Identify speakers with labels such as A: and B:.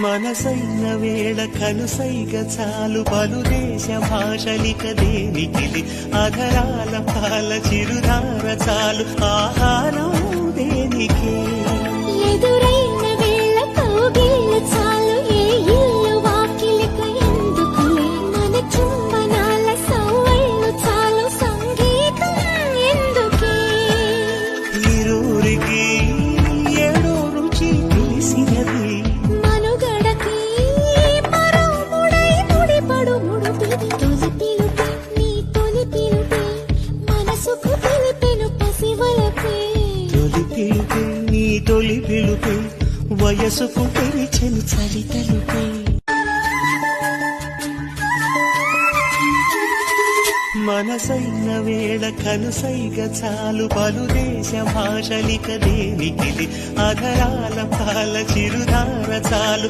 A: మనసైన వేళ కనుసైగ చాలు పలు దేశ భాషలిక దేనికిది అధరాల పాల చిరుధార చాలు ఆహారం దేనికి
B: ఎదురైన వేళ కౌగిళ్ళ చాలు ఏ ఇల్లు వాకిలిక ఎందుకులే మన చుంబనాల సవ్వళ్ళు చాలు సంగీతం ఎందుకే
A: ఇరువురికి ఏడో రుచి తెలిసినది నీ తొలి పిలుపే వయసుకు తెరిచెను చలి తలుపే మనసైన వేళ కనుసైగ చాలు పలు దేశ భాషలిక దేనికిది అధరాల పాల చిరుధార చాలు